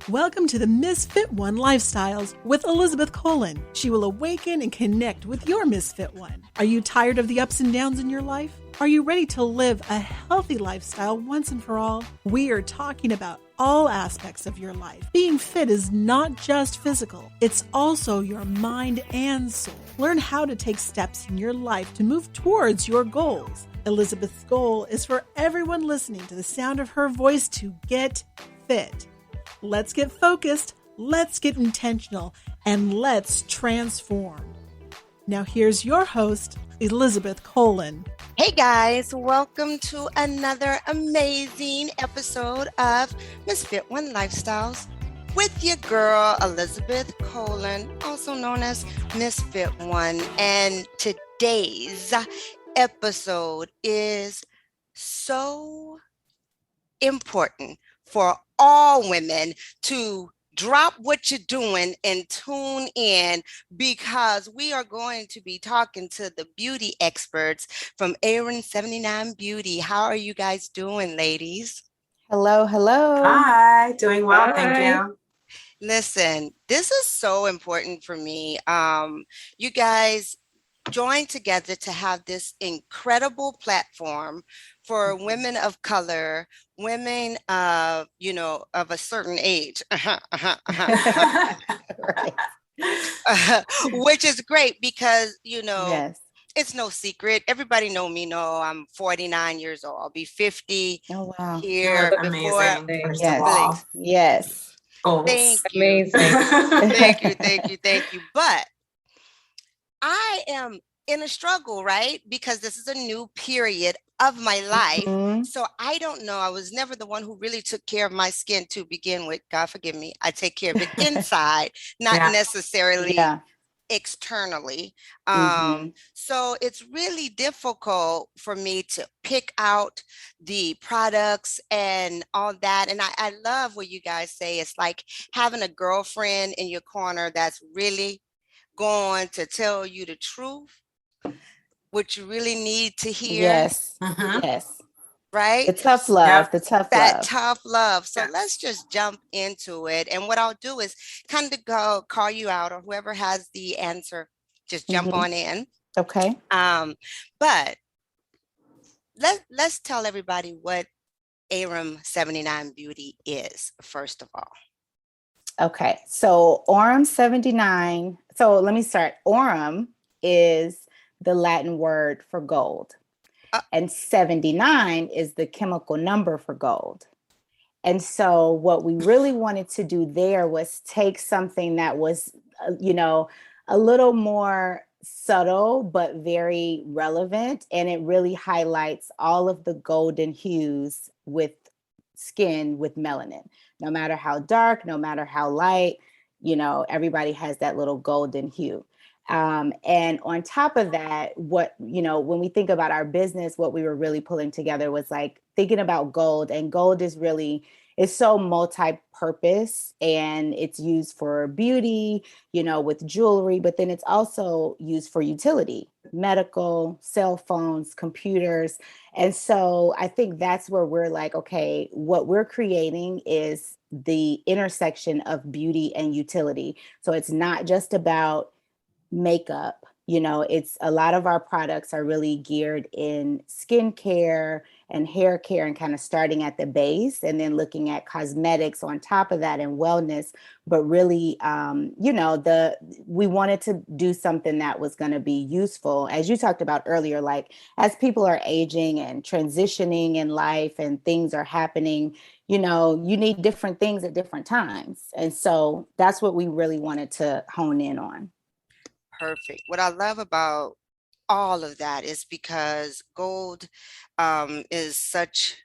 Welcome to the Misfit One Lifestyles with Elizabeth Colin. She will awaken and connect with your Misfit One. Are you tired of the ups and downs in your life? Are you ready to live a healthy lifestyle once and for all? We are talking about all aspects of your life. Being fit is not just physical, it's also your mind and soul. Learn how to take steps in your life to move towards your goals. Elizabeth's goal is for everyone listening to the sound of her voice to get fit. Let's get focused, let's get intentional, and let's transform. Now here's your host, Elizabeth Colin. Hey guys, welcome to another amazing episode of Misfit One Lifestyles with your girl, Elizabeth Colin, also known as Misfit One. And today's episode is so important for all women to drop what you're doing and tune in, because we are going to be talking to the beauty experts from Aurum79 Beauty. How are you guys doing, ladies? Hello. Hi, doing well, thank you. Listen, this is so important for me. You guys joined together to have this incredible platform for women of color, women of, of a certain age, which is great because, Yes. it's no secret. Everybody know I'm 49 years old. I'll be 50 Oh, wow. here before. Amazing, first Yes. of all. Yes. Goals. Thank you. Amazing. Thank you. But I am in a struggle, right? Because this is a new period of my life. Mhm. So I don't know. I was never the one who really took care of my skin to begin with. God forgive me. I take care of it inside, not Yeah. necessarily Yeah. externally. Mhm. So it's really difficult for me to pick out the products and all that. And I love what you guys say. It's like having a girlfriend in your corner that's really going to tell you the truth, what you really need to hear. Yes. Mhm. Yes. Right? The tough love. Yep. The tough That love. tough love. So Yes. let's just jump into it. And what I'll do is kind of call you out, or whoever has the answer, just jump Mhm. on in. Okay. But let's tell everybody what Aurum79 Beauty is, first of all. Okay. So Aurum79. So let me start. Aurum is the Latin word for gold. And 79 is the chemical number for gold. And so what we really wanted to do there was take something that was, a little more subtle, but very relevant. And it really highlights all of the golden hues with skin with melanin. No matter how dark, no matter how light, everybody has that little golden hue. And on top of that, when we think about our business, what we were really pulling together was like thinking about gold, and gold is so multi-purpose, and it's used for beauty, with jewelry, but then it's also used for utility, medical, cell phones, computers. And so I think that's where we're like, okay, what we're creating is the intersection of beauty and utility. So it's not just about makeup. It's a lot of our products are really geared in skincare and hair care, and kind of starting at the base and then looking at cosmetics on top of that and wellness. But really, we wanted to do something that was going to be useful, as you talked about earlier, like as people are aging and transitioning in life and things are happening, you need different things at different times. And so that's what we really wanted to hone in on. Perfect. What I love about all of that is because gold is such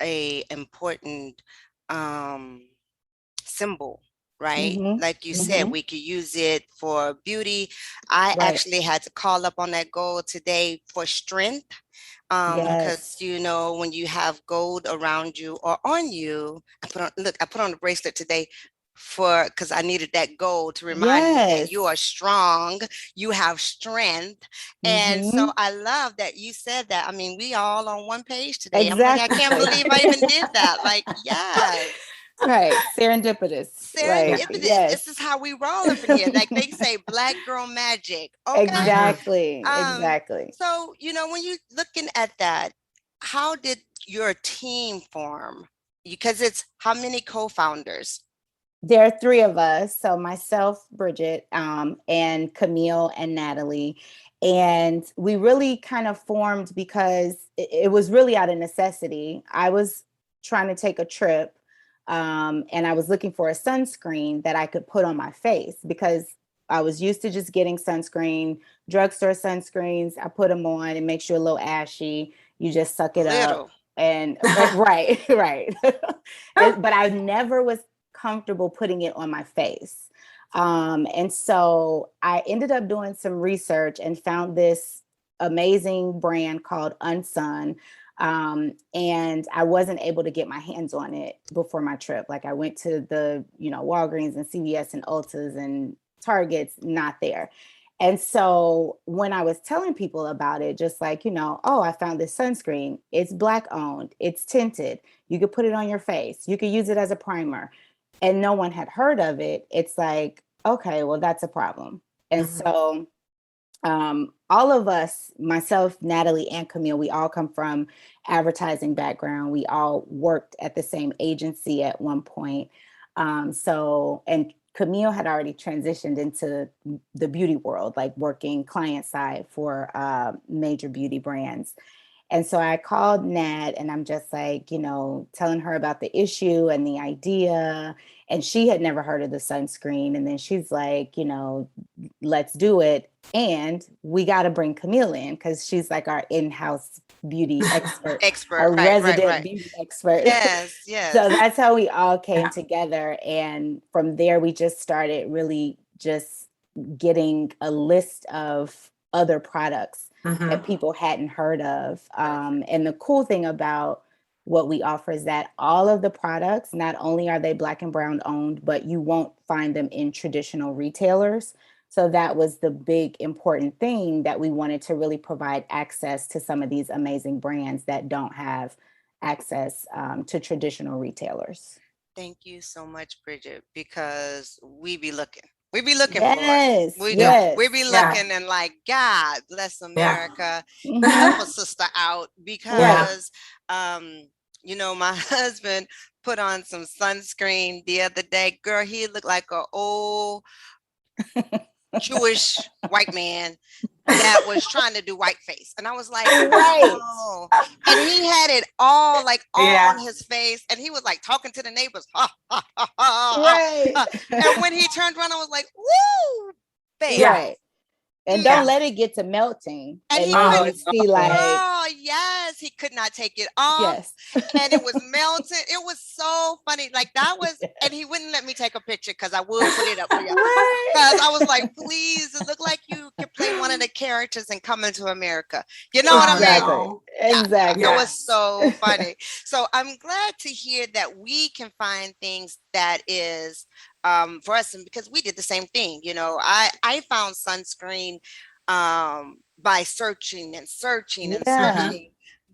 a important symbol, right? Mhm. Like you said, Mhm. we could use it for beauty. I Right. actually had to call up on that gold today for strength. Yes. Because when you have gold around you or on you, I put on a bracelet today because I needed that gold to remind me that you are Yes. strong, you have strength. And so Mhm. I love that you said that. I mean, we all on one page today. I'm like, I can't Exactly. believe I even did that. Like, yes. Right. Serendipitous. Right. Serendipitous. Yes. This is how we roll up in here. Like they say, Black girl magic. Okay. Exactly. Um, Exactly. so, when you're looking at that, how did your team form? Because it's how many co-founders? There are three of us. So myself, Bridget, and Camille and Nathalie. And we really kind of formed because it was really out of necessity. I was trying to take a trip, and I was looking for a sunscreen that I could put on my face because I was used to just getting sunscreen, drugstore sunscreens. I put them on. It makes you a little ashy. You just suck it up. And right, right. But I never was comfortable putting it on my face. And so I ended up doing some research and found this amazing brand called Unsun. And I wasn't able to get my hands on it before my trip. Like I went to the, Walgreens and CVS and Ulta's and Target's, not there. And so when I was telling people about it, just like, oh, I found this sunscreen. It's Black owned. It's tinted. You could put it on your face. You could use it as a primer. And no one had heard of it. It's like, okay, well, that's a problem. And so all of us, myself, Nathalie, and Camille, we all come from advertising background. We all worked at the same agency at one point. And Camille had already transitioned into the beauty world, like working client side for major beauty brands. And so I called Nat and I'm just like, telling her about the issue and the idea. And she had never heard of the sunscreen. And then she's like, let's do it. And we got to bring Camille in because she's like our in-house beauty expert, our resident beauty expert. Yes, yes. So that's how we all came together. And from there, we just started really just getting a list of other products that people hadn't heard of. And the cool thing about what we offer is that all of the products, not only are they Black and brown owned, but you won't find them in traditional retailers. So that was the big important thing, that we wanted to really provide access to some of these amazing brands that don't have access to traditional retailers. Thank you so much, Bridget, because we be looking. We be looking for it. We do. We be looking and like, God bless America. Help a sister out because, my husband put on some sunscreen the other day. Girl, he looked like an old Jewish white man that was trying to do whiteface. And I was like, oh. And he had it all like on his face. And he was like talking to the neighbors. And when he turned around, I was like, woo, baby. Right. And don't let it get to melting. And he couldn't see like, oh yes, he could not take it off. Yes. And it was melting. It was so funny. Like that was, and he wouldn't let me take a picture because I would put it up for you. Because I was like, please, it looked like you could play one of the characters and Come Into America. You know what I mean? Exactly. It was so funny. So I'm glad to hear that we can find things that is for us, and because we did the same thing. I found sunscreen by searching and searching,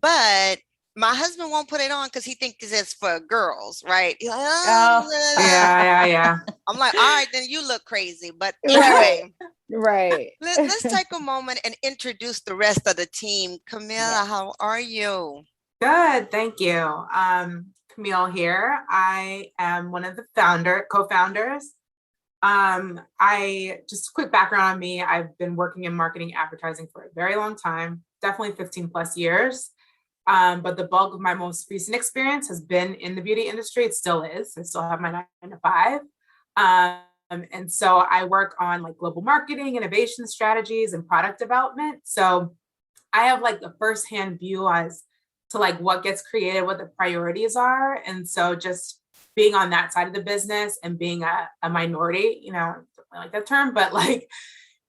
but my husband won't put it on because he thinks it's for girls, right? Like, yeah. I'm like, all right, then you look crazy. But anyway, right. Let's take a moment and introduce the rest of the team. Camille, how are you? Good, thank you. Camille here. I am one of the co-founders. I just a quick background on me. I've been working in marketing advertising for a very long time, definitely 15 plus years. But the bulk of my most recent experience has been in the beauty industry. It still is. I still have my 9 to 5. And so I work on like global marketing, innovation strategies, and product development. So I have like the firsthand view as to like what gets created, what the priorities are. And so just being on that side of the business and being a minority, I don't really like that term, but like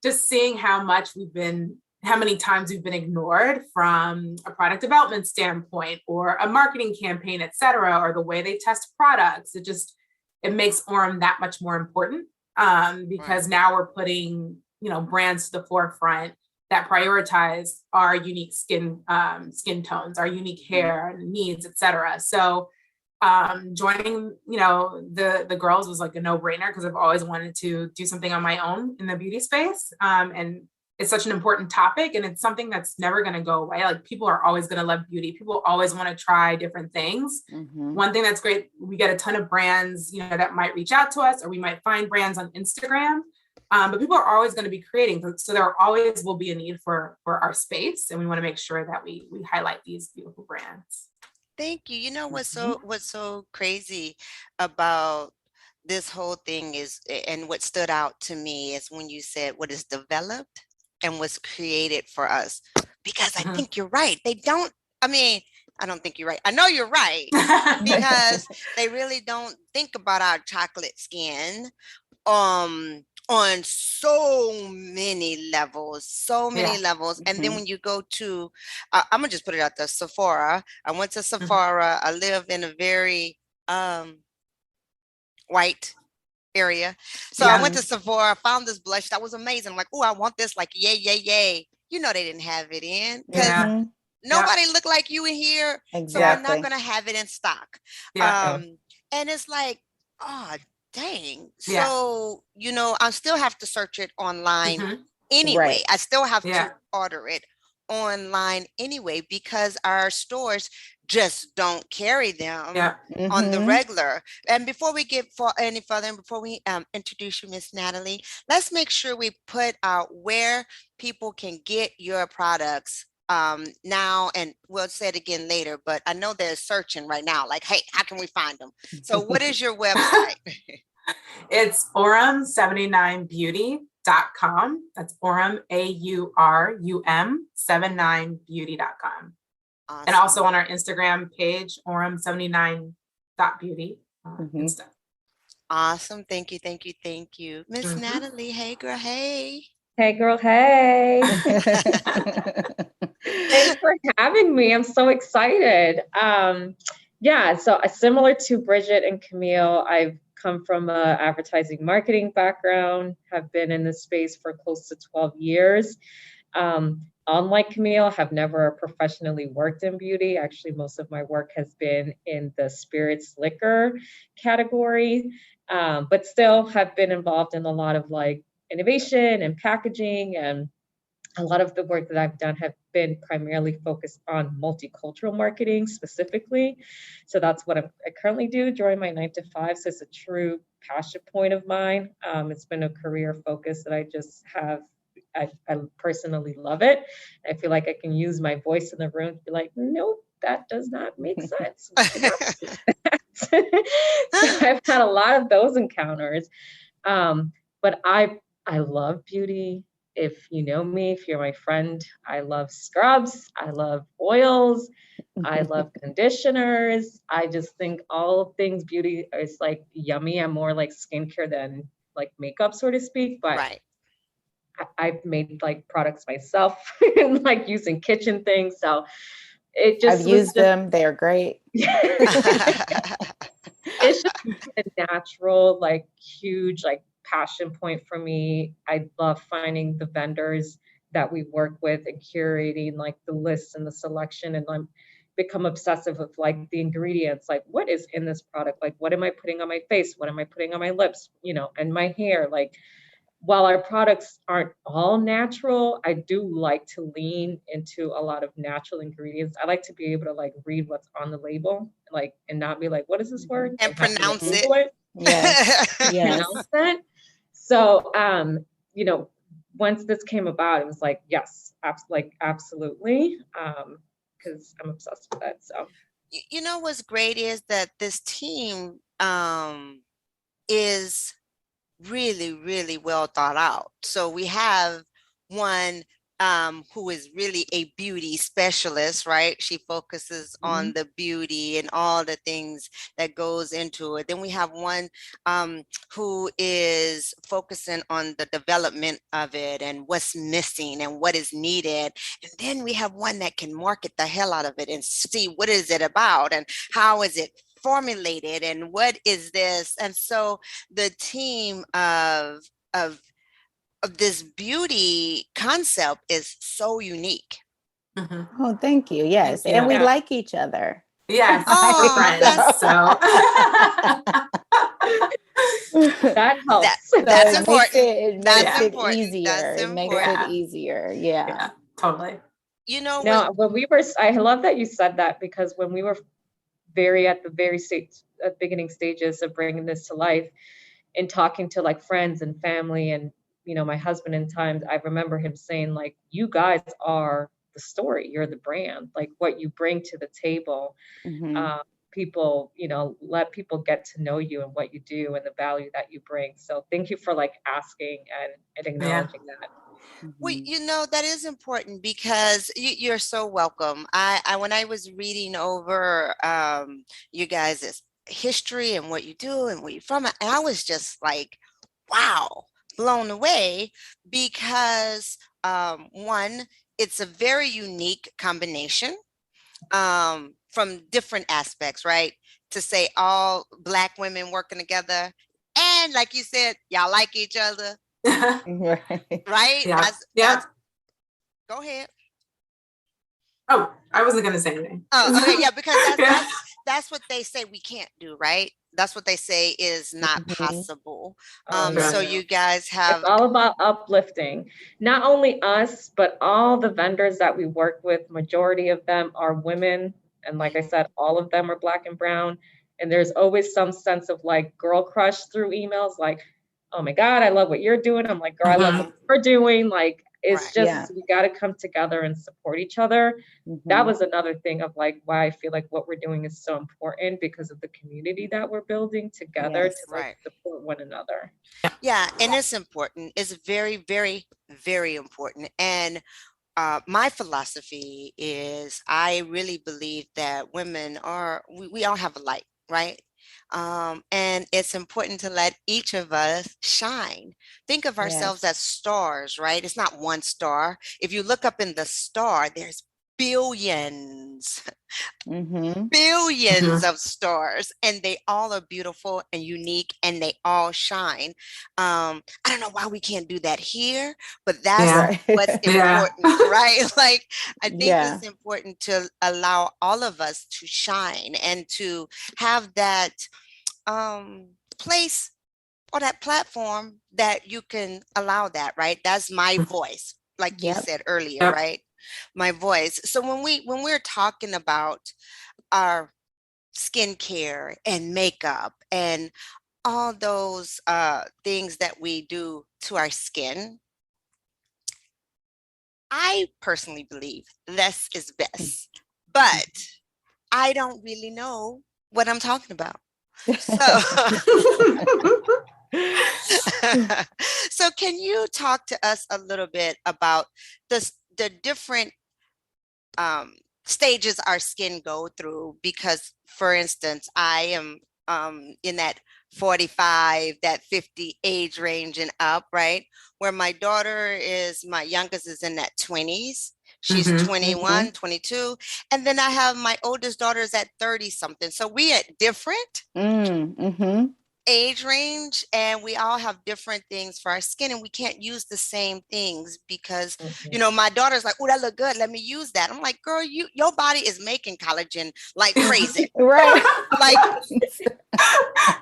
just seeing how many times we've been ignored from a product development standpoint or a marketing campaign, et cetera, or the way they test products. It makes Aurum that much more important because now we're putting, brands to the forefront that prioritize our unique skin tones, our unique hair and needs, et cetera. So Joining, the girls was like a no-brainer because I've always wanted to do something on my own in the beauty space. And it's such an important topic, and it's something that's never going to go away. Like, people are always going to love beauty. People always want to try different things. One thing that's great, we get a ton of brands, that might reach out to us, or we might find brands on Instagram. But people are always going to be creating. So there always will be a need for our space. And we want to make sure that we highlight these beautiful brands. Thank you. You know what's so crazy about this whole thing is, and what stood out to me is when you said what is developed and was created for us, because I think you're right. I don't think you're right. I know you're right, because they really don't think about our chocolate skin on so many levels. And then when you go to, I'm gonna just put it out there, Sephora. I went to Sephora. I live in a very white area. So I went to Sephora, found this blush that was amazing. I'm like, oh, I want this, like, yay, yay, yay. They didn't have it in, because nobody looked like you in here. Exactly. So I'm not gonna have it in stock. And it's like, oh, dang. So, I still have to search it online anyway. Right. I still have to order it online anyway, because our stores just don't carry them on the regular. And before we get any further, and before we introduce you, Miss Nathalie, let's make sure we put out where people can get your products now, and we'll say it again later, but I know they're searching right now, like, hey, how can we find them? So what is your website? It's Aurum79 Beauty.com. That's Aurum, AURUM 79beauty.com. Awesome. And also on our Instagram page, Aurum79.beauty. Awesome. Thank you. Miss Nathalie, hey girl, hey. Hey girl, hey. Thanks for having me. I'm so excited. So similar to Bridget and Camille, I've come from an advertising marketing background, have been in this space for close to 12 years. Unlike Camille, have never professionally worked in beauty. Actually, most of my work has been in the spirits liquor category, but still have been involved in a lot of like innovation and packaging, and a lot of the work that I've done have been primarily focused on multicultural marketing specifically. So that's what I currently do during my 9 to 5. So it's a true passion point of mine. It's been a career focus that I just have. I personally love it. I feel like I can use my voice in the room to be like, nope, that does not make sense. So I've had a lot of those encounters. But I love beauty. If you know me, if you're my friend, I love scrubs. I love oils. I love conditioners. I just think all things beauty is like yummy. I'm more like skincare than like makeup, so to speak. But I've made like products myself and like using kitchen things. So it just, I've used them. They are great. It's just a natural, like huge, like passion point for me. I love finding the vendors that we work with and curating like the lists and the selection, and I'm become obsessive with like the ingredients, like what is in this product, like what am I putting on my face, what am I putting on my lips, and my hair. Like, while our products aren't all natural, I do like to lean into a lot of natural ingredients. I like to be able to like read what's on the label, like, and not be like, what is this word? And pronounce it. Yes. Pronounce it. So, once this came about, it was like, yes, absolutely. Because I'm obsessed with it. So, what's great is that this team is really, really well thought out. So we have one who is really a beauty specialist, right? She focuses on the beauty and all the things that goes into it. Then we have one who is focusing on the development of it and what's missing and what is needed. And then we have one that can market the hell out of it and see what is it about and how is it formulated and what is this. And so the team of this beauty concept is so unique. Oh, thank you. Yes. And we like each other. Yes, Oh, we're that's- friends. That helps. That's it makes important. it That's makes it important. easier. That's It makes it important. easier. Yeah. Yeah, totally. You know, No, when we were, I love that you said that, because when we were at the very beginning stages of bringing this to life and talking to like friends and family and, my husband in times, I remember him saying like, you guys are the story, you're the brand, like what you bring to the table. Mhm. People, let people get to know you and what you do and the value that you bring. So thank you for like asking and acknowledging that. well, Mhm. that is important because you're so welcome. I when I was reading over you guys' history and what you do and where you're from, and I was just like, wow, blown away because one, it's a very unique combination from different aspects, right? To say all Black women working together, and like you said, y'all like each other, Right. right? Yeah. That's go ahead. Oh, I wasn't gonna say anything. Oh, okay, yeah, because Yeah. that's what they say we can't do, right? That's what they say is not Mhm. possible. Oh, no, So no. you guys have, It's all about uplifting, not only us, but all the vendors that we work with. Majority of them are women. And like I said, all of them are Black and brown. And there's always some sense of like girl crush through emails, like, oh my God, I love what you're doing. I'm like, girl, I love what you're doing. Like, it's right. Yeah. just, we got to come together and support each other. That Mhm. was another thing of like why I feel like what we're doing is so important, because of the community that we're building together Yes. to like Right. support one another. Yeah, and it's important. It's very, very, very important. And my philosophy is I really believe that women we all have a light, right? And it's important to let each of us shine. Think of ourselves Yes. as stars, right? It's not one star. If you look up in the star, there's billions, Mhm. billions of stars, and they all are beautiful and unique, and they all shine. I don't know why we can't do that here, but that's Yeah. Right. what's Yeah. important, right? Like, I think Yeah. it's important to allow all of us to shine and to have that place or that platform that you can allow that, right? That's my voice, like you Yep. said earlier, Yep. right? My voice. So when we're talking about our skincare and makeup and all those things that we do to our skin, I personally believe less is best, but I don't really know what I'm talking about. So, so can you talk to us a little bit about the different stages our skin go through? Because, for instance, I am in that 45, that 50 age range and up, right? Where my youngest is in that 20s. She's Mhm. 21, 22. And then I have my oldest daughter is at 30 something. So we at different Mhm. age range, and we all have different things for our skin, and we can't use the same things because my daughter's like, oh, that look good, let me use that. I'm like, girl, your body is making collagen like crazy. Right. Like,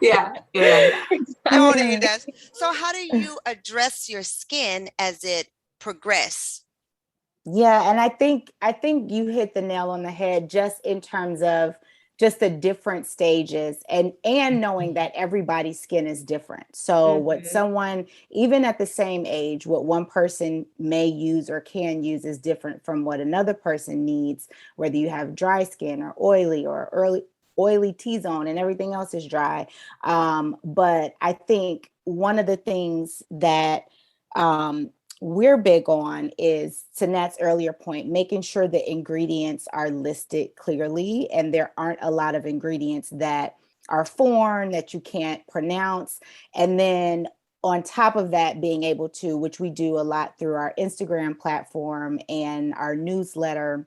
Yeah. Yeah. no, it Mhm. does. So how do you address your skin as it progress? Yeah, and I think you hit the nail on the head just in terms of just the different stages and knowing that everybody's skin is different. So what Mhm. someone even at the same age, what one person may use or can use is different from what another person needs, whether you have dry skin or oily T-zone and everything else is dry. But I think one of the things that um, we're big on is, to Nat's earlier point, making sure the ingredients are listed clearly and there aren't a lot of ingredients that are foreign that you can't pronounce. And then on top of that, being able to, which we do a lot through our Instagram platform and our newsletter,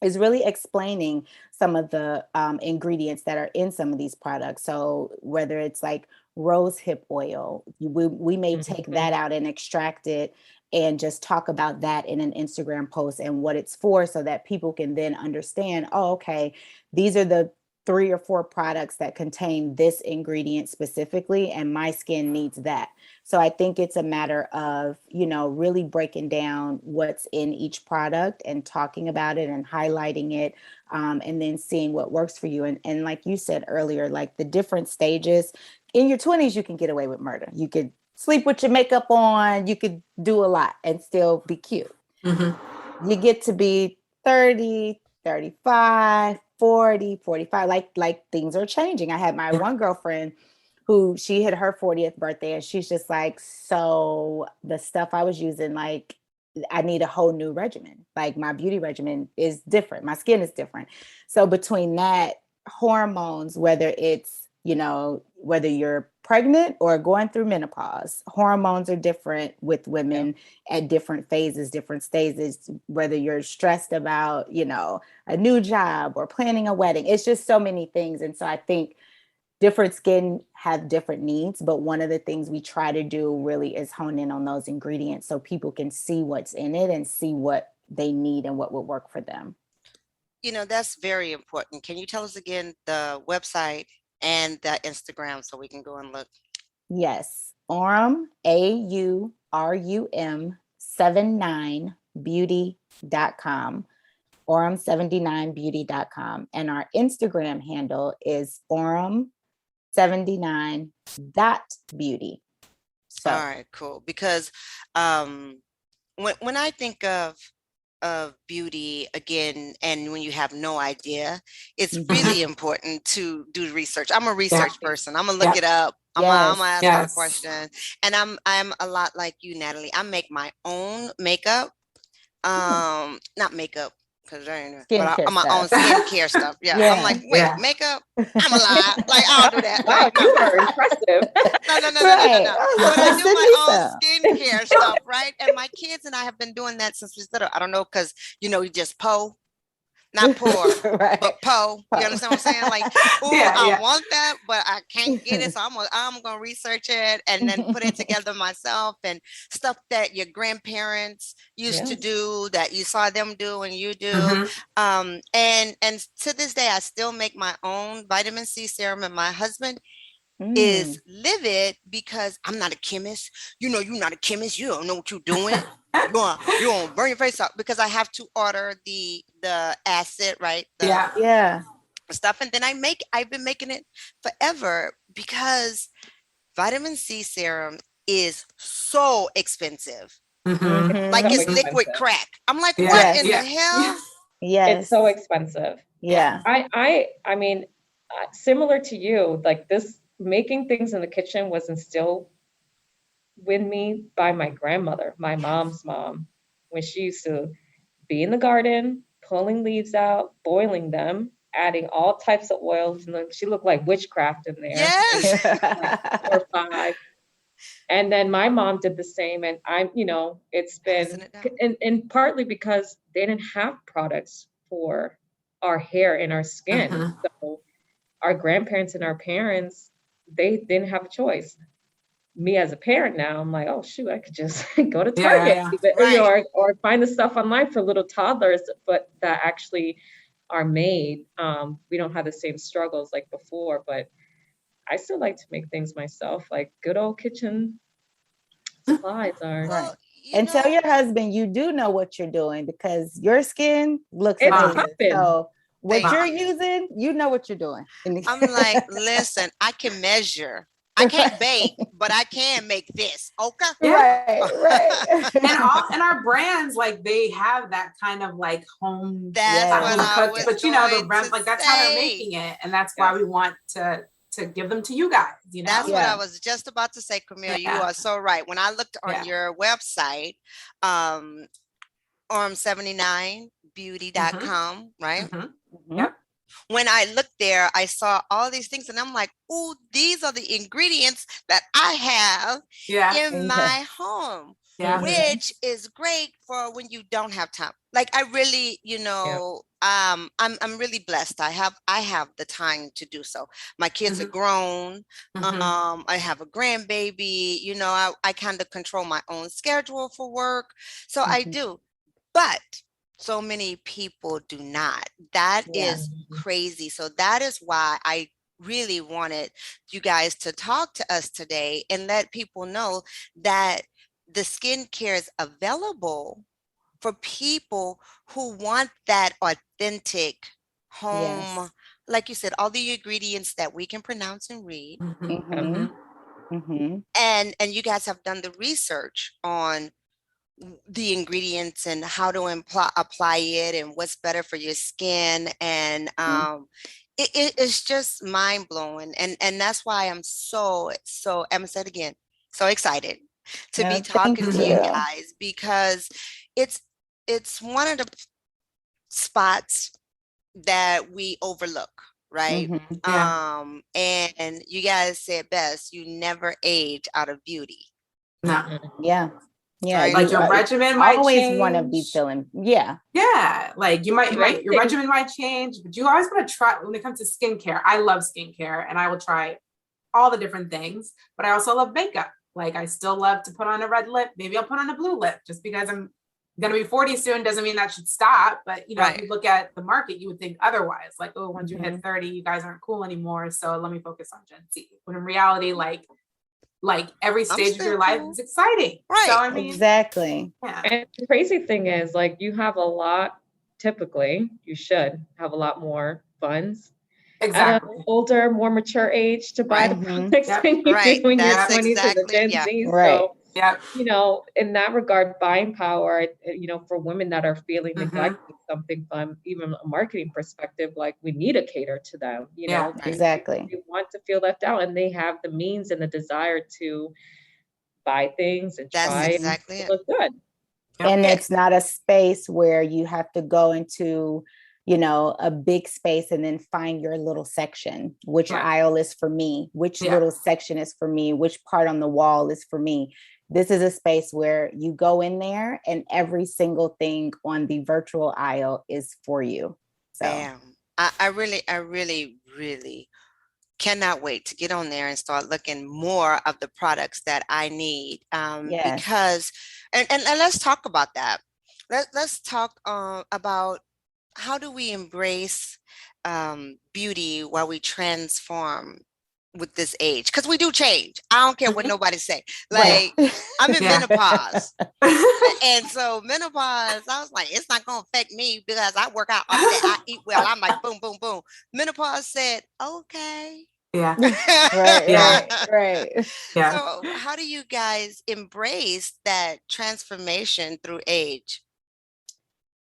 is really explaining some of the ingredients that are in some of these products. So whether it's like rose hip oil, we may take Mhm. that out and extract it and just talk about that in an Instagram post and what it's for, so that people can then understand, oh, okay, these are the 3 or 4 products that contain this ingredient specifically, and my skin needs that. So I think it's a matter of, really breaking down what's in each product and talking about it and highlighting it, and then seeing what works for you. And like you said earlier, like the different stages. In your 20s, you can get away with murder. You could sleep with your makeup on, you could do a lot and still be cute. You get to be 30, 35, 40, 45, like things are changing. I had my one girlfriend who, she had her 40th birthday, and she's just like, so the stuff I was using, like, I need a whole new regimen. Like, my beauty regimen is different. My skin is different. So between that, hormones, whether it's, whether you're pregnant or going through menopause, hormones are different with women at different phases, different stages, whether you're stressed about, a new job or planning a wedding. It's just so many things. And so I think different skin have different needs, but one of the things we try to do really is hone in on those ingredients so people can see what's in it and see what they need and what would work for them. That's very important. Can you tell us again the website and the Instagram so we can go and look? Yes. Aurum, AURUM 79beauty.com. Aurum79beauty.com. And our Instagram handle is Aurum79.beauty. So, all right, cool. Because when I think of beauty again, and when you have no idea, it's really important to do research. I'm a research person. I'm gonna look it up. I'm gonna ask a lot of questions. And I'm a lot like you, Natalie. I make my own makeup. Not makeup, because I'm my own skincare stuff. I'm like, wait, makeup? I'm a lie. Like, I don't do that. Wow, you are impressive. No. But I do my own skincare stuff, right? And my kids and I have been doing that since we started. I don't know, because you just not pour, but po. You understand what I'm saying? Like, I want that, but I can't get it. So I'm gonna research it and then put it together myself, and stuff that your grandparents used to do, that you saw them do and you do. And to this day, I still make my own vitamin C serum, and my husband is livid because I'm not a chemist. You're not a chemist. You don't know what you're doing. You're gonna burn your face out, because I have to order the acid, right? Stuff, and then I've been making it forever, because vitamin C serum is so expensive. Like, it's liquid crack. I'm like, what in the hell? It's so expensive. I mean, similar to you, like, this making things in the kitchen was instilled with me by my grandmother, my mom's mom, when she used to be in the garden, pulling leaves out, boiling them, adding all types of oils. And she looked like witchcraft in there. Yes. Like 4 or 5. And then my mom did the same. And it's been, and partly because they didn't have products for our hair and our skin. So our grandparents and our parents, they didn't have a choice. Me as a parent now, I'm like, oh shoot, I could just go to Target, or find the stuff online for little toddlers, but that actually are made. We don't have the same struggles like before, but I still like to make things myself, like good old kitchen supplies are. Right. And tell your husband you do know what you're doing, because your skin looks amazing. So what you're using, you know what you're doing. I'm like, listen, I can measure. I can't bake, but I can make this. Okay. Right. And our brands, like, they have that kind of like home. That's what I was but the brands, like, that's how they're making it, and that's why we want to give them to you guys. That's what I was just about to say, Camille. You are so right. When I looked on your website, Aurum79 Beauty.com, right? Yep. When I looked there, I saw all these things, and I'm like, "Oh, these are the ingredients that I have in my home." Yeah. which is great for when you don't have time. Like I really, I'm really blessed. I have the time to do so. My kids are grown. I have a grandbaby. I kind of control my own schedule for work. So I do. But so many people do not. That is crazy. So that is why I really wanted you guys to talk to us today and let people know that the skincare is available for people who want that authentic home, like you said, all the ingredients that we can pronounce and read. And you guys have done the research on the ingredients and how to apply it and what's better for your skin. And it's just mind-blowing. And that's why I'm so I'm gonna say it again, so excited to be talking to you guys, because it's one of the spots that we overlook, right? And you guys said best, you never age out of beauty. No. Yeah. Right? Like your regimen might always change. Want to be feeling, like you might your regimen might change, but you always want to try. When it comes to skincare, I love skincare and I will try all the different things, but I also love makeup. Like I still love to put on a red lip. Maybe I'll put on a blue lip. Just because I'm gonna be 40 soon doesn't mean that should stop. But if you look at the market, you would think otherwise. Like, oh, once you hit 30, you guys aren't cool anymore. So let me focus on Gen Z. When in reality, like every stage of your life is exciting. Right. So I mean, exactly. Yeah. And the crazy thing is, like, you have a lot, typically, you should have a lot more funds at an older, more mature age to buy the products than you do when you're 20s as a Gen Z. So, in that regard, buying power, for women that are feeling neglected, something from even a marketing perspective, like we need to cater to them, exactly. They want to feel left out and they have the means and the desire to buy things and try and look good. And it's not a space where you have to go into, a big space and then find your little section, which aisle is for me, which little section is for me, which part on the wall is for me. This is a space where you go in there and every single thing on the virtual aisle is for you. So I really, really cannot wait to get on there and start looking more of the products that I need. Because, and let's talk about that. Let's talk about how do we embrace beauty while we transform with this age, because we do change. I don't care what nobody say. Like I'm in menopause, and so menopause, I was like, it's not gonna affect me because I work out all day, I eat well. I'm like, boom, boom, boom. Menopause said, okay. Right. So how do you guys embrace that transformation through age?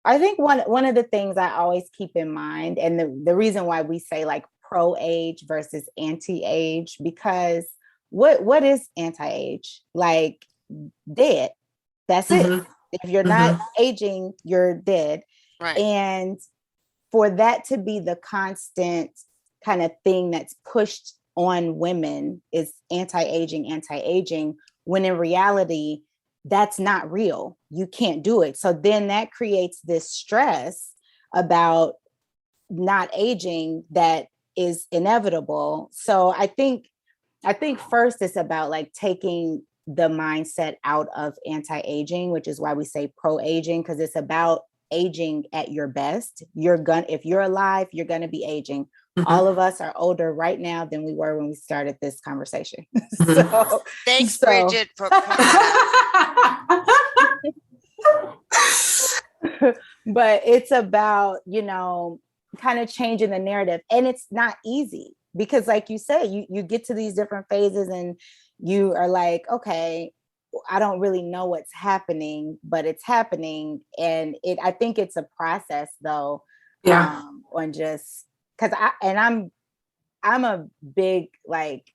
I think one of the things I always keep in mind, and the reason why we say like pro-age versus anti-age, because what is anti-age? Like dead. That's it. If you're not aging, you're dead. Right. And for that to be the constant kind of thing that's pushed on women is anti-aging, when in reality, that's not real. You can't do it. So then that creates this stress about not aging that is inevitable. So I think first it's about like taking the mindset out of anti-aging, which is why we say pro-aging, because it's about aging at your best. If you're alive, you're gonna be aging. All of us are older right now than we were when we started this conversation. Thanks, Bridget, for but it's about, kind of changing the narrative. And it's not easy because like you say, you get to these different phases and you are like, okay, I don't really know what's happening, but it's happening. And I think it's a process though. On just because I'm a big, like,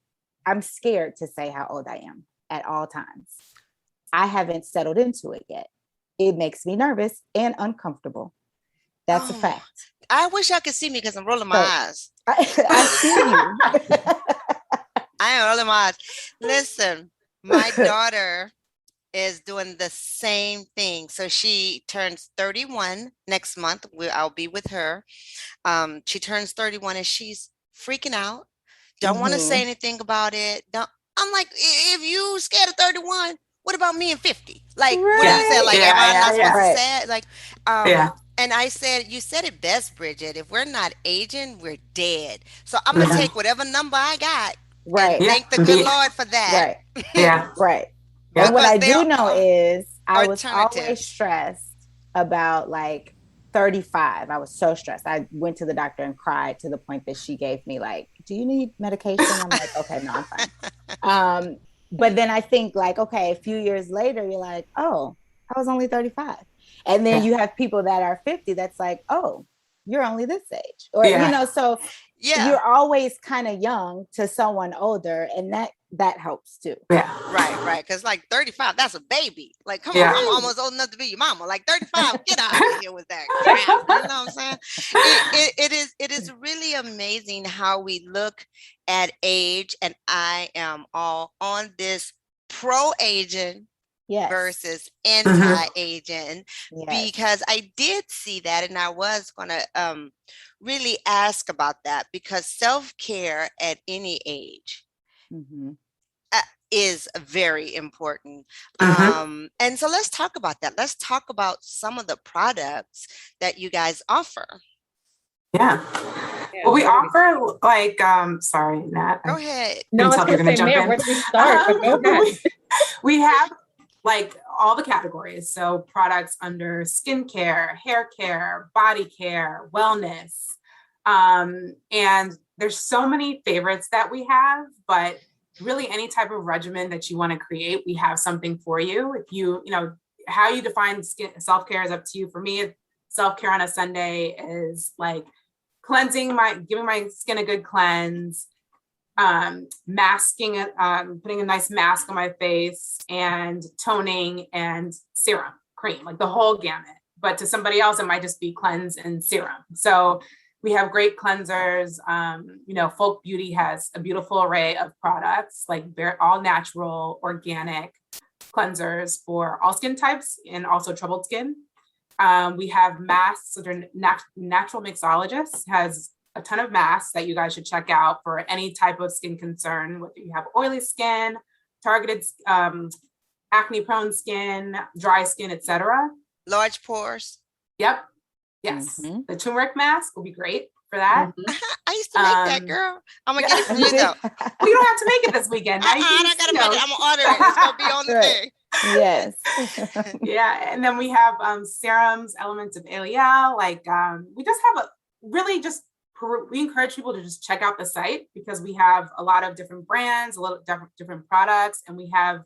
I'm scared to say how old I am at all times. I haven't settled into it yet. It makes me nervous and uncomfortable. That's a fact. I wish y'all could see me because I'm rolling my eyes. I see you. I am rolling my eyes. Listen, my daughter is doing the same thing. So she turns 31 next month. I'll be with her. She turns 31 and she's freaking out. Don't want to say anything about it. Don't. I'm like, if you scared of 31, what about me and 50? Like, what do you say? Like, am I not supposed to say it? Like, and I said, you said it best, Bridget. If we're not aging, we're dead. So I'm gonna take whatever number I got. Right. And thank the good Lord for that. Right. Yeah. Right. And what I do know is I was always stressed about like 35. I was so stressed. I went to the doctor and cried to the point that she gave me like, do you need medication? I'm like, okay, no, I'm fine. But then I think like, okay, a few years later, you're like, oh, I was only 35. And then you have people that are 50 that's like, oh, you're only this age. Or, you know, so you're always kind of young to someone older, and that helps too. Yeah. Right. Because like 35, that's a baby. Like, come on, I'm almost old enough to be your mama. Like 35, get out of here with that crap. You know what I'm saying? It is really amazing how we look at age, and I am all on this pro-aging versus anti-aging because I did see that, and I was gonna really ask about that, because self-care at any age is very important. And so let's talk about that. Let's talk about some of the products that you guys offer. Yeah. Well, we offer like, sorry, Nat. Go ahead. No, I was going to say, man, where do we start? But go ahead. We have like all the categories. So products under skincare, hair care, body care, wellness. And there's so many favorites that we have, but really any type of regimen that you want to create, we have something for you. If you know, how you define self-care is up to you. For me, self-care on a Sunday is like giving my skin a good cleanse, masking it, putting a nice mask on my face, and toning and serum, cream, like the whole gamut. But to somebody else, it might just be cleanse and serum. So we have great cleansers. You know, Folk Beauty has a beautiful array of products, like all natural, organic cleansers for all skin types and also troubled skin. We have masks that are natural mixologist, has a ton of masks that you guys should check out for any type of skin concern, whether you have oily skin, targeted acne prone skin, dry skin, etc. Large pores. Yep. Yes. The turmeric mask will be great for that. I used to make that, girl. I'm gonna get it from you though. Well, you don't have to make it this weekend. Now I gotta make it. I'm gonna order it. It's gonna be on the thing. Yes. Yeah. And then we have serums, elements of Aliel. Like we just have we encourage people to just check out the site, because we have a lot of different brands, a lot of different products, and we have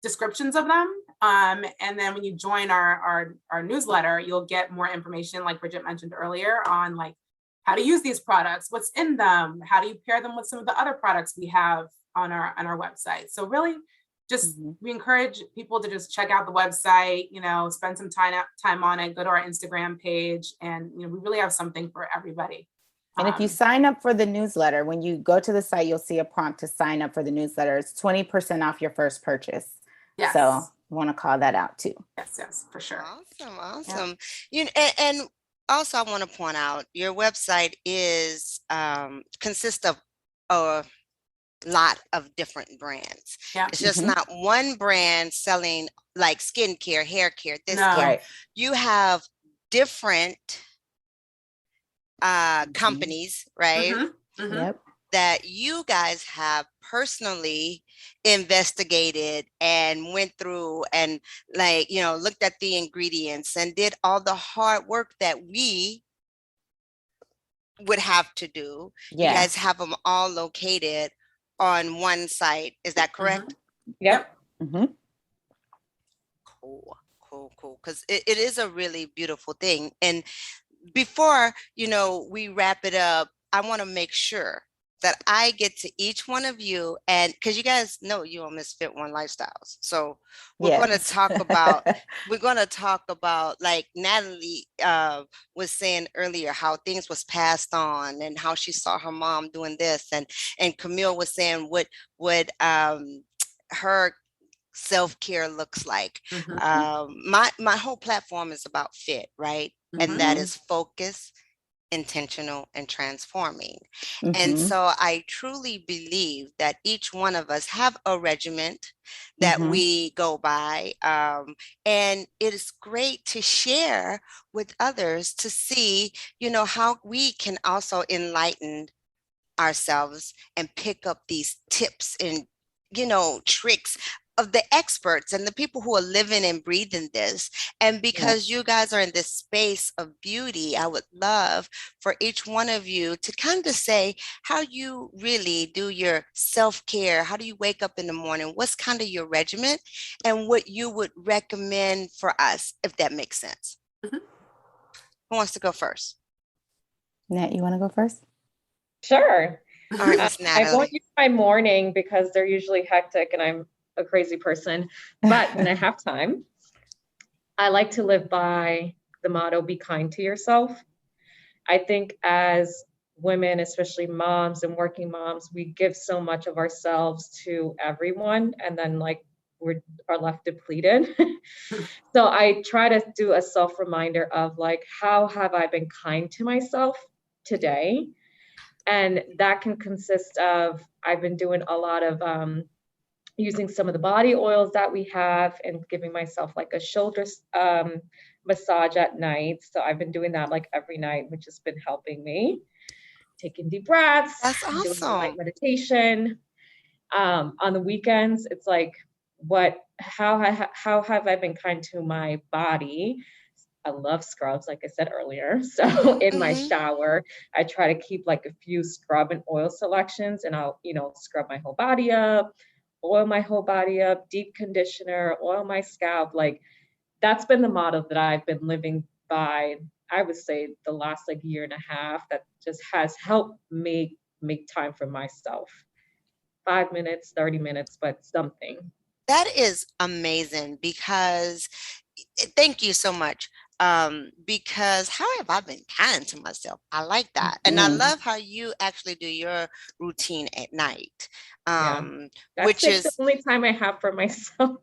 descriptions of them. And then when you join our newsletter, you'll get more information, like Bridget mentioned earlier, on like how to use these products, what's in them, how do you pair them with some of the other products we have on our website. So really just we encourage people to just check out the website, you know, spend some time on it, go to our Instagram page, and you know, we really have something for everybody. And if you sign up for the newsletter, when you go to the site, you'll see a prompt to sign up for the newsletter. It's 20% off your first purchase. Yes. So I want to call that out too. Yes, for sure. Awesome. Yeah. And also I want to point out your website is consists of a lot of different brands. Yeah. It's just not one brand selling like skincare, hair care, this care. You have different companies, right? Yep. That you guys have personally investigated and went through and like, you know, looked at the ingredients and did all the hard work that we would have to do. Yeah. You guys have them all located on one site. Is that correct? Yep. Cool. Because it is a really beautiful thing. And before, you know, we wrap it up, I want to make sure that I get to each one of you, and because you guys know you on Misfit One Lifestyles, so we're going to talk about like Nathalie was saying earlier, how things was passed on and how she saw her mom doing this, and Camille was saying what her self-care looks like. Mm-hmm. My whole platform is about fit, right? And that Mhm. is focus, intentional, and transforming. And Mhm. so I truly believe that each one of us have a regiment that Mhm. we go by. And it is great to share with others to see, how we can also enlighten ourselves and pick up these tips and tricks of the experts and the people who are living and breathing this. And because you guys are in this space of beauty, I would love for each one of you to kind of say how you really do your self-care. How do you wake up in the morning? What's kind of your regimen and what you would recommend for us, if that makes sense? Mm-hmm. Who wants to go first? Nat, you want to go first? Sure. All right, Miss I won't Nathalie. use my morning because they're usually hectic and I'm a crazy person. But when I have time, I like to live by the motto, be kind to yourself. I think as women, especially moms and working moms, we give so much of ourselves to everyone and then we are left depleted. So I try to do a self reminder of how have I been kind to myself today? And that can consist of, I've been doing a lot of using some of the body oils that we have and giving myself a shoulder massage at night. So I've been doing that every night, which has been helping me. Taking deep breaths, That's doing a light awesome. meditation. On the weekends, it's how have I been kind to my body? I love scrubs, like I said earlier. So in my Mm-hmm. shower, I try to keep a few scrub and oil selections, and I'll, scrub my whole body up, oil my whole body up, deep conditioner, oil my scalp. That's been the motto that I've been living by, I would say the last year and a half, that just has helped me make time for myself. 5 minutes, 30 minutes, but something. That is amazing because thank you so much. Because how have I been kind to myself? I like that. And I Mhm. love how you actually do your routine at night. Yeah. That's Which the is only time I have for myself.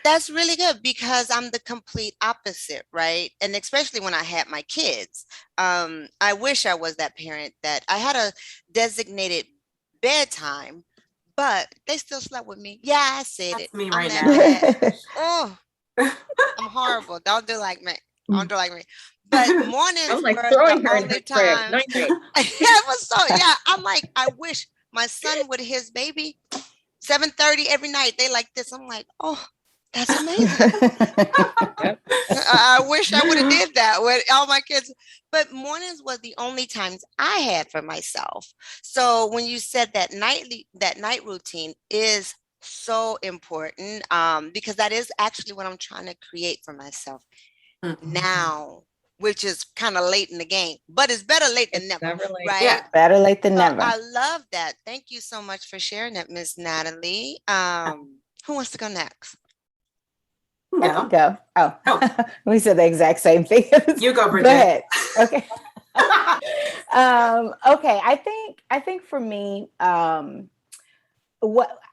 that's really good because I'm the complete opposite, right? And especially when I had my kids. I wish I was that parent that I had a designated bedtime, but they still slept with me. Yeah, I said it. That's me I'm right that now. bad. Oh, I'm horrible. Don't do like me. Don't do like me. But mornings I'm were the throwing her in her only crib. times. Night night. It was so yeah. I'm like, I wish my son with his baby, 7:30 every night. They like this. I'm like, oh, that's amazing. Yep. I wish I would have did that with all my kids. But mornings was the only times I had for myself. So when you said that night routine is so important, because that is actually what I'm trying to create for myself now, which is kind of late in the game, but it's better late than It's never, never late. right? Yeah. Better late than So never. I love that. Thank you so much for sharing that, Miss Nathalie. Who wants to go next? I can No. go. Oh, Oh. we said the exact same thing. You go, Bridget. Go ahead. Okay. Okay. I think for me,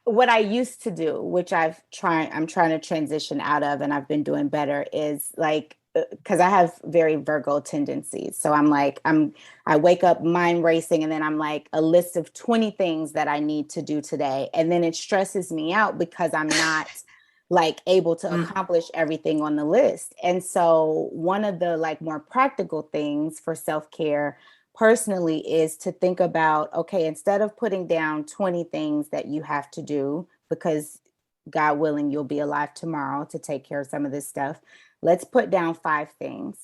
what I used to do, which I'm trying to transition out of, and I've been doing better, is because I have very Virgo tendencies. So I wake up mind racing, and then I'm like a list of 20 things that I need to do today. And then it stresses me out because I'm not able to accomplish everything on the list. And so one of the more practical things for self-care personally is to think about, okay, instead of putting down 20 things that you have to do, because God willing, you'll be alive tomorrow to take care of some of this stuff. Let's put down 5 things.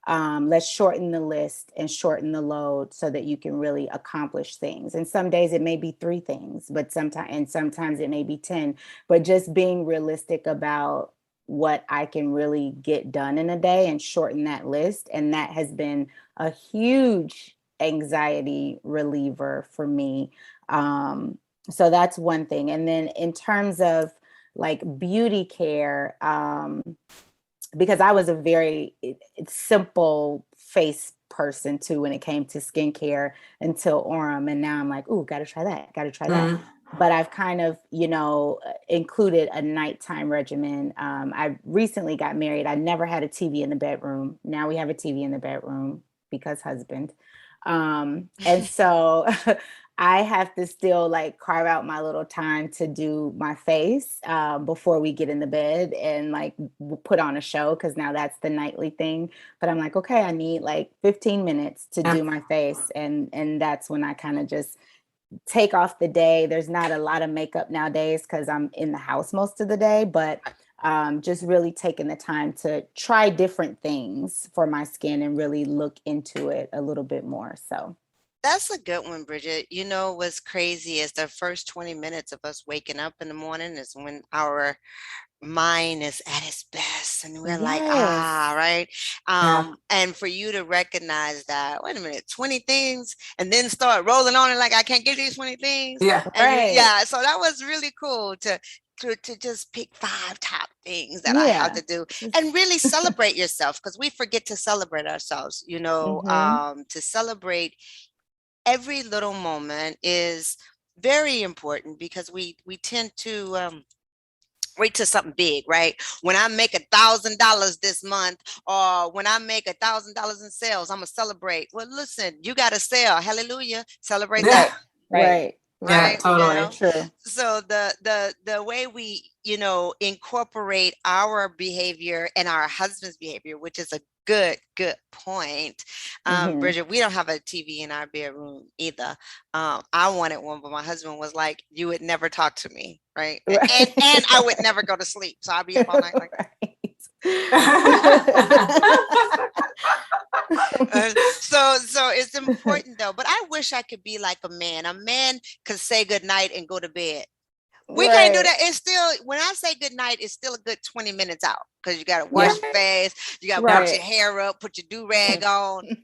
Let's shorten the list and shorten the load so that you can really accomplish things. And some days it may be 3 things, but sometimes it may be 10, but just being realistic about what I can really get done in a day and shorten that list. And that has been a huge anxiety reliever for me. So that's one thing. And then in terms of beauty care, because I was a very simple face person too when it came to skincare until Aurum, and now I'm like, ooh, gotta try that. but I've kind of, included a nighttime regimen. I recently got married. I never had a TV in the bedroom. Now we have a TV in the bedroom because husband. And so I have to still like carve out my little time to do my face before we get in the bed and like put on a show, because now that's the nightly thing. But I'm like, okay, I need like 15 minutes to do my face, and that's when I kind of just take off the day. There's not a lot of makeup nowadays because I'm in the house most of the day, but just really taking the time to try different things for my skin and really look into it a little bit more. So that's a good one, Bridget. You know, what's crazy is the first 20 minutes of us waking up in the morning is when our mind is at its best and we're like, yes. right. And for you to recognize that, wait a minute, 20 things, and then start rolling on it like I can't get these 20 things. Yeah. And so that was really cool to just pick 5 top things that I have to do and really celebrate yourself, because we forget to celebrate ourselves, to celebrate every little moment is very important, because we tend to wait till something big, right? When I make $1,000 this month, or when I make $1,000 in sales, I'm gonna celebrate. Well, listen, you got to sell. Hallelujah. Celebrate that. Right. Yeah, totally. True. So the way we, incorporate our behavior and our husband's behavior, which is a good point. Bridget, we don't have a TV in our bedroom either. I wanted one, but my husband was like, you would never talk to me, right? And I would never go to sleep. So I'd be up all night like so it's important though. But I wish I could be like a man. A man could say good night and go to bed. We can't do that. It's still, when I say good night, it's still a good 20 minutes out, because you got to wash your face, you got to put your hair up, put your do-rag on.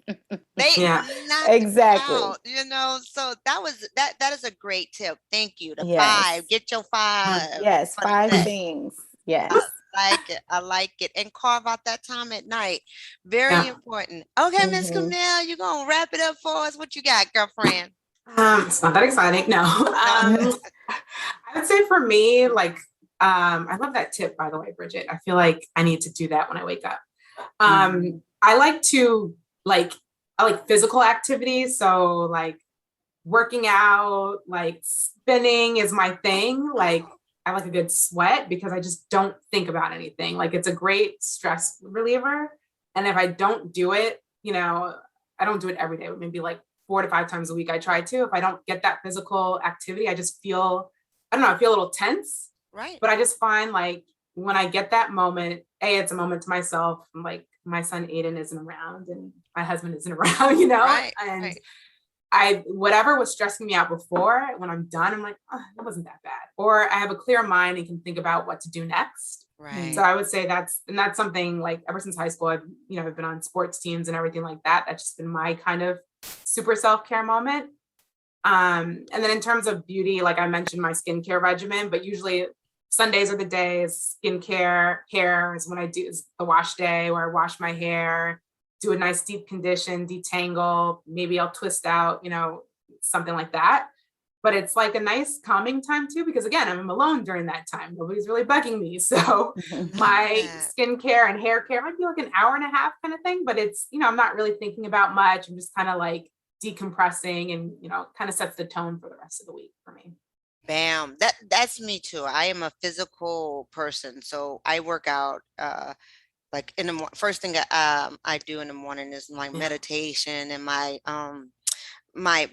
They knock out, so that is a great tip. Thank you. The 5, get your 5. Yes, 5 things. Yes. I like it. And carve out that time at night. Very important. Okay, Miss Camille, you're going to wrap it up for us. What you got, girlfriend? It's not that exciting. No. I would say for me, like, I love that tip, by the way, Bridget. I feel like I need to do that when I wake up. I like physical activities. So like working out, like spinning is my thing. Like I like a good sweat because I just don't think about anything. Like it's a great stress reliever. And if I don't do it, I don't do it every day, but maybe like 4 to 5 times a week I try to. If I don't get that physical activity, I just feel, I feel a little tense. Right. But I just find like when I get that moment, it's a moment to myself. I'm like, my son Aiden isn't around and my husband isn't around, whatever was stressing me out before, when I'm done, I'm like, that wasn't that bad. Or I have a clear mind and can think about what to do next. Right. So I would say that's something like ever since high school, I've been on sports teams and everything like that. That's just been my kind of super self-care moment. And then in terms of beauty, like I mentioned my skincare regimen, but usually Sundays are the days. Skincare, hair is when I do is the wash day where I wash my hair, do a nice deep condition, detangle, maybe I'll twist out, something like that. But it's like a nice calming time too, because again, I'm alone during that time. Nobody's really bugging me. So my skincare and hair care might be like an hour and a half kind of thing, but it's, I'm not really thinking about much. I'm just kind of like decompressing and, kind of sets the tone for the rest of the week for me. Bam. That's me too. I am a physical person. So I work out, like in the first thing I do in the morning is my meditation and my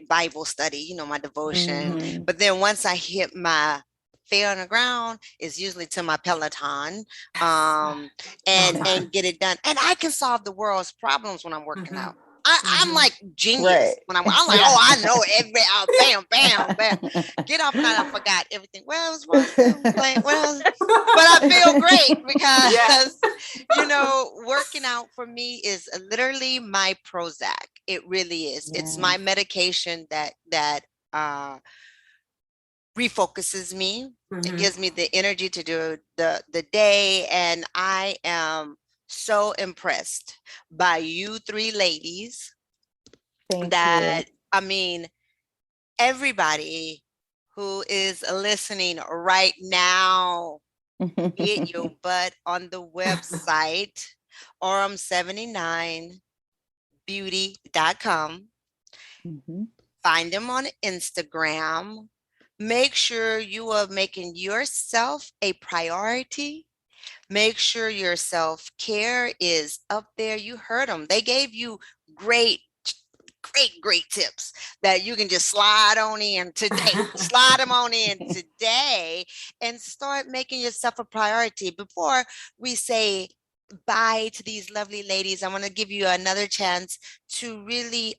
Bible study, my devotion. But then once I hit my feet on the ground, it's usually to my Peloton, and get it done. And I can solve the world's problems when I'm working out. I'm like genius when I'm like, I know bam, bam, bam. Get off and I forgot everything. Well, it was but I feel great because, working out for me is literally my Prozac. It really is. Yeah. It's my medication that refocuses me. It gives me the energy to do the day. And I am so impressed by you 3 ladies. Thank you. I mean, everybody who is listening right now, get your butt on the website, Aurum79Beauty.com. Find them on Instagram. Make sure you are making yourself a priority. Make sure your self-care is up there. You heard them. They gave you great tips that you can just slide on in today. Slide them on in today and start making yourself a priority. Before we say bye to these lovely ladies, I want to give you another chance to really,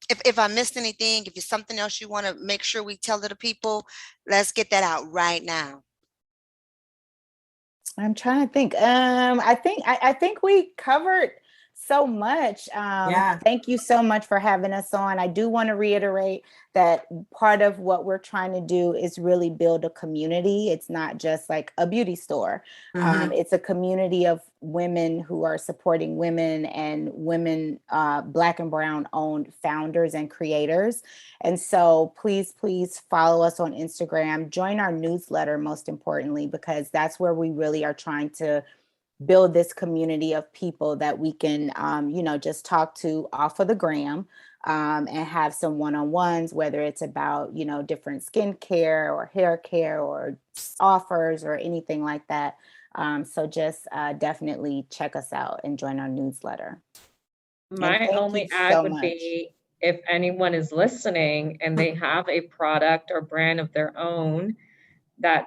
if I missed anything, if it's something else you want to make sure we tell to the people, let's get that out right now. I'm trying to think. I think we covered so much. Thank you so much for having us on. I do want to reiterate that part of what we're trying to do is really build a community. It's not just like a beauty store. It's a community of women who are supporting women and women, Black and Brown owned founders and creators. And so please follow us on Instagram, join our newsletter, most importantly, because that's where we really are trying to build this community of people that we can, just talk to off of the gram, and have some one-on-ones, whether it's about, different skincare or hair care or offers or anything like that. So just definitely check us out and join our newsletter. My only ad would be, if anyone is listening and they have a product or brand of their own that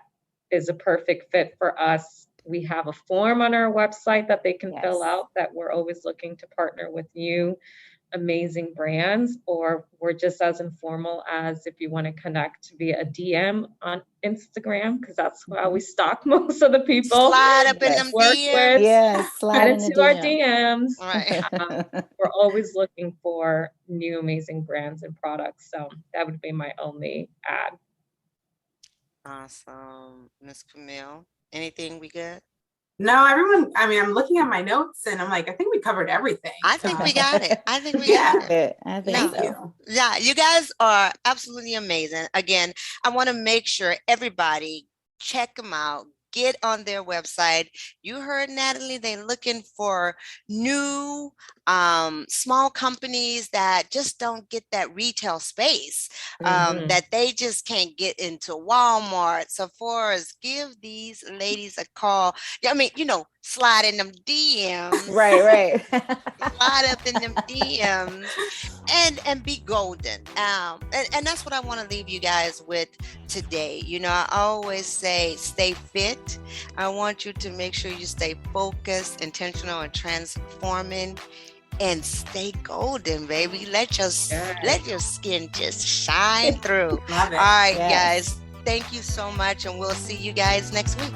is a perfect fit for us, we have a form on our website that they can fill out, that we're always looking to partner with you, amazing brands, or we're just as informal as if you want to connect via a DM on Instagram, because that's how we stalk most of the people. Slide up in them DMs. Yes, slide into our DMs. All right. We're always looking for new amazing brands and products. So that would be my only ad. Awesome. Miss Camille, anything we good? No, everyone, I'm looking at my notes and I'm like, I think we covered everything. I think we got it. I think we got it. I think so. Yeah, you guys are absolutely amazing. Again, I want to make sure everybody check them out. Get on their website. You heard Nathalie, they're looking for new small companies that just don't get that retail space, that they just can't get into Walmart, Sephora's. Give these ladies a call. Slide in them DMs. Right. Slide up in them DMs and be golden. And that's what I want to leave you guys with today. I always say stay fit. I want you to make sure you stay focused, intentional, and transforming, and stay golden, baby. Let your skin just shine through. Love it. All right, guys. Thank you so much, and we'll see you guys next week.